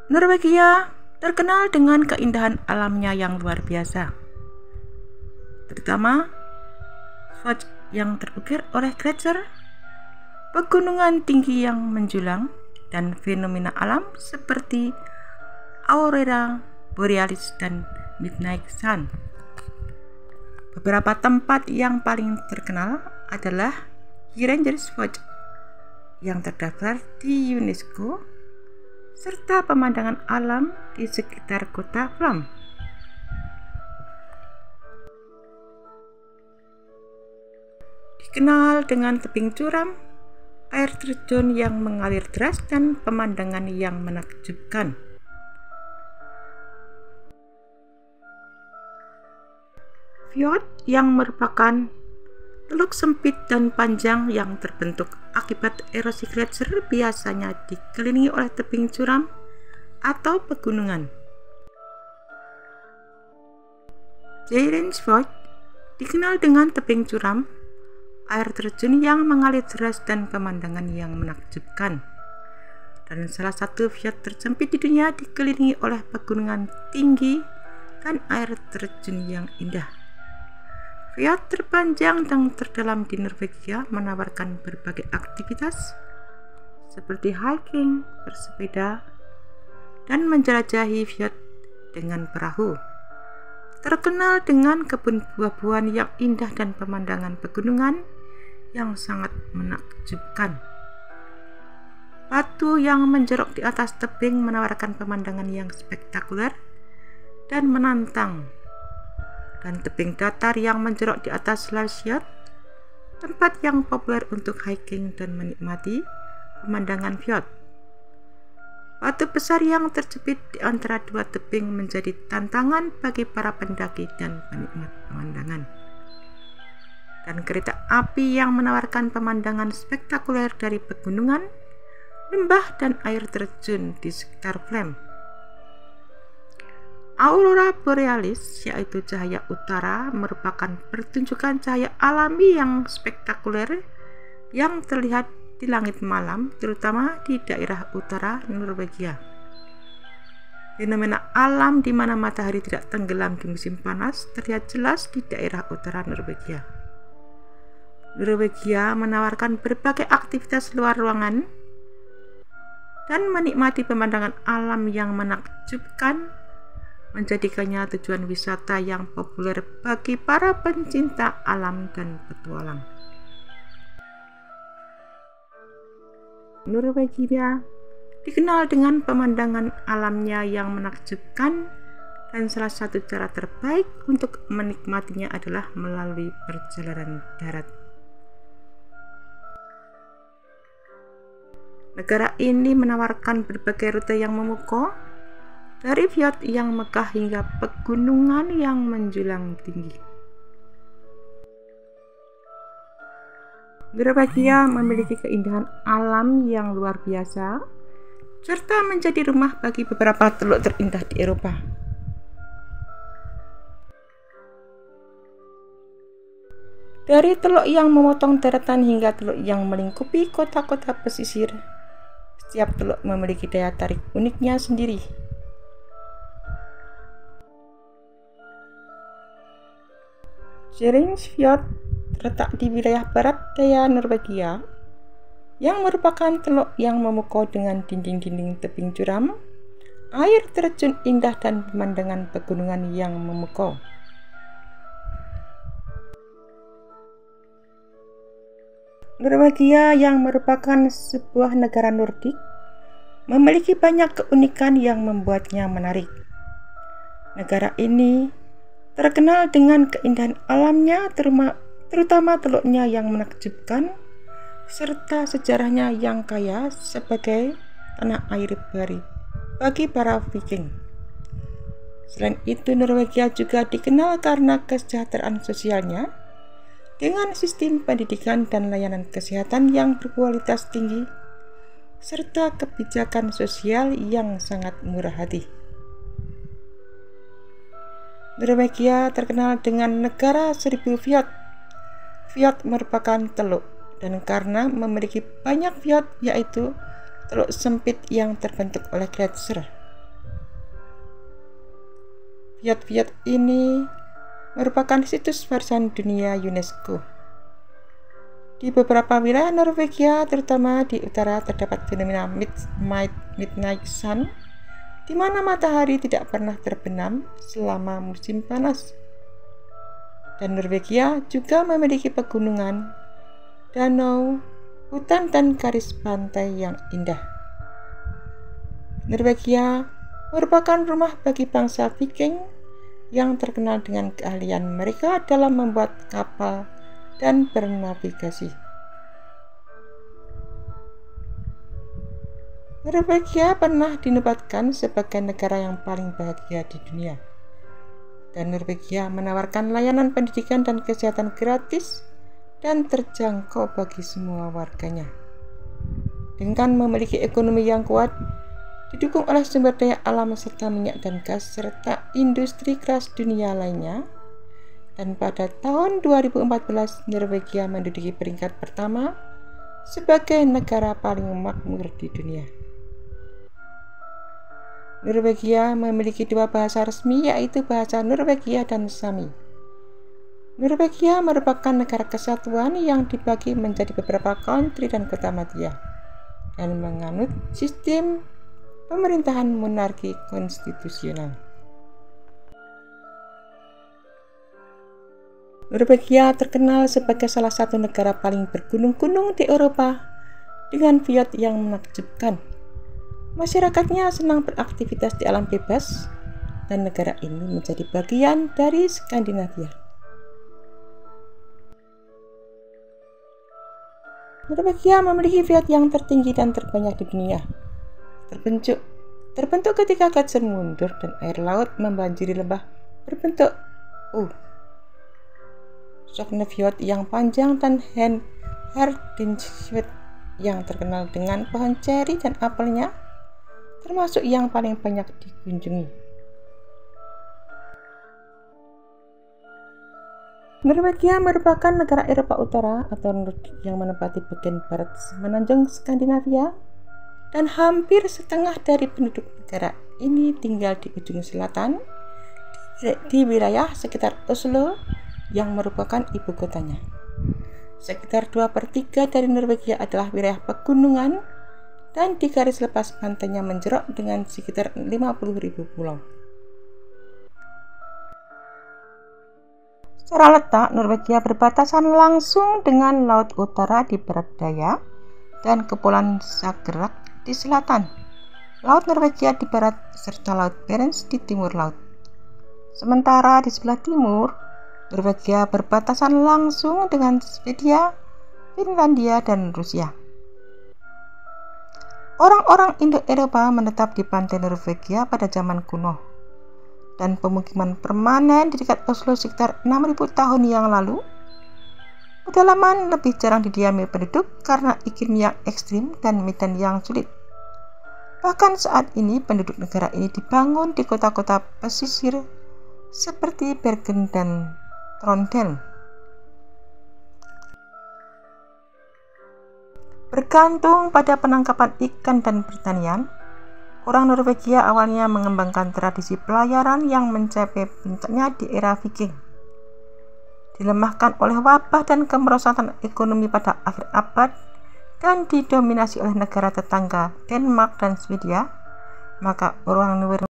Norwegia terkenal dengan keindahan alamnya yang luar biasa, terutama swatch yang terukir oleh glacier, pegunungan tinggi yang menjulang, dan fenomena alam seperti aurora borealis dan midnight sun. Beberapa tempat yang paling terkenal adalah Geirangerfjord yang terdaftar di UNESCO, serta pemandangan alam di sekitar kota Flam. Dikenal dengan tebing curam, air terjun yang mengalir deras, dan pemandangan yang menakjubkan. Fjord yang merupakan teluk sempit dan panjang yang terbentuk akibat erosi glacier biasanya dikelilingi oleh tebing curam atau pegunungan. Geirangerfjord dikenal dengan tebing curam, air terjun yang mengalir deras, dan pemandangan yang menakjubkan. Dan salah satu fjord tersempit di dunia dikelilingi oleh pegunungan tinggi dan air terjun yang indah. Fjord terpanjang dan terdalam di Norwegia menawarkan berbagai aktivitas seperti hiking, bersepeda, dan menjelajahi fjord dengan perahu. Terkenal dengan kebun buah-buahan yang indah dan pemandangan pegunungan yang sangat menakjubkan. Batu yang menjorok di atas tebing menawarkan pemandangan yang spektakuler dan menantang. Dan tebing datar yang menjorok di atas glacier, tempat yang populer untuk hiking dan menikmati pemandangan fjord. Batu besar yang terjepit di antara dua tebing menjadi tantangan bagi para pendaki dan penikmat pemandangan. Dan kereta api yang menawarkan pemandangan spektakuler dari pegunungan, lembah, dan air terjun di sekitar Flam. Aurora borealis, yaitu cahaya utara, merupakan pertunjukan cahaya alami yang spektakuler yang terlihat di langit malam, terutama di daerah utara Norwegia. Fenomena alam di mana matahari tidak tenggelam di musim panas terlihat jelas di daerah utara Norwegia. Norwegia menawarkan berbagai aktivitas luar ruangan dan menikmati pemandangan alam yang menakjubkan, menjadikannya tujuan wisata yang populer bagi para pencinta alam dan petualang. Norwegia dikenal dengan pemandangan alamnya yang menakjubkan, dan salah satu cara terbaik untuk menikmatinya adalah melalui perjalanan darat. Negara ini menawarkan berbagai rute yang memukau, dari fjord yang megah hingga pegunungan yang menjulang tinggi. Norwegia memiliki keindahan alam yang luar biasa, serta menjadi rumah bagi beberapa teluk terindah di Eropa. Dari teluk yang memotong daratan hingga teluk yang melingkupi kota-kota pesisir, setiap teluk memiliki daya tarik uniknya sendiri. Geirangerfjord terletak di wilayah barat daya Norwegia, yang merupakan teluk yang memukau dengan dinding-dinding tebing curam, air terjun indah, dan pemandangan pegunungan yang memukau. Norwegia yang merupakan sebuah negara Nordik memiliki banyak keunikan yang membuatnya menarik. Negara ini terkenal dengan keindahan alamnya, terutama teluknya yang menakjubkan, serta sejarahnya yang kaya sebagai tanah air baru bagi para Viking. Selain itu, Norwegia juga dikenal karena kesejahteraan sosialnya dengan sistem pendidikan dan layanan kesehatan yang berkualitas tinggi, serta kebijakan sosial yang sangat murah hati. Norwegia terkenal dengan negara seribu fjord. Fjord merupakan teluk, dan karena memiliki banyak fjord, yaitu teluk sempit yang terbentuk oleh glacier. Viat-viat ini merupakan situs warisan dunia UNESCO. Di beberapa wilayah Norwegia, terutama di utara, terdapat fenomena midnight sun, di mana matahari tidak pernah terbenam selama musim panas. Dan Norwegia juga memiliki pegunungan, danau, hutan, dan garis pantai yang indah. Norwegia merupakan rumah bagi bangsa Viking yang terkenal dengan keahlian mereka dalam membuat kapal dan bernavigasi. Norwegia pernah dinobatkan sebagai negara yang paling bahagia di dunia. Dan Norwegia menawarkan layanan pendidikan dan kesehatan gratis dan terjangkau bagi semua warganya. Dengan memiliki ekonomi yang kuat, didukung oleh sumber daya alam serta minyak dan gas serta industri keras dunia lainnya, dan pada tahun 2014 Norwegia menduduki peringkat pertama sebagai negara paling makmur di dunia. Norwegia memiliki dua bahasa resmi, yaitu bahasa Norwegia dan Sami. Norwegia merupakan negara kesatuan yang dibagi menjadi beberapa country dan kota madya, dan menganut sistem pemerintahan monarki konstitusional. Norwegia terkenal sebagai salah satu negara paling bergunung-gunung di Eropa dengan view yang menakjubkan. Masyarakatnya senang beraktivitas di alam bebas, dan negara ini menjadi bagian dari Skandinavia. Norwegia memiliki view yang tertinggi dan terbanyak di dunia. Terbentuk ketika glasier mundur dan air laut membanjiri lembah berbentuk U. Sognefjord yang panjang dan Hardangerfjord yang terkenal dengan pohon ceri dan apelnya, termasuk yang paling banyak dikunjungi. Norwegia merupakan negara Eropa Utara atau Nordik yang menempati bagian barat semenanjung Skandinavia, dan hampir setengah dari penduduk negara ini tinggal di ujung selatan di wilayah sekitar Oslo yang merupakan ibu kotanya. Sekitar 2/3 dari Norwegia adalah wilayah pegunungan, dan di garis lepas pantainya menjerok dengan sekitar 50.000 pulau. Secara letak, Norwegia berbatasan langsung dengan Laut Utara di barat daya dan Kepulauan Skagerrak di selatan, Laut Norwegia di barat, serta Laut Barents di timur laut. Sementara di sebelah timur, Norwegia berbatasan langsung dengan Swedia, Finlandia, dan Rusia. Orang-orang Indo-Eropa menetap di pantai Norwegia pada zaman kuno, dan pemukiman permanen di dekat Oslo sekitar 6.000 tahun yang lalu. Pedalaman lebih jarang didiami penduduk karena iklim yang ekstrim dan medan yang sulit. Bahkan saat ini penduduk negara ini dibangun di kota-kota pesisir seperti Bergen dan Trondheim. Bergantung pada penangkapan ikan dan pertanian, orang Norwegia awalnya mengembangkan tradisi pelayaran yang mencapai puncaknya di era Viking. Dilemahkan oleh wabah dan kemerosotan ekonomi pada akhir abad dan didominasi oleh negara tetangga Denmark dan Swedia, maka orang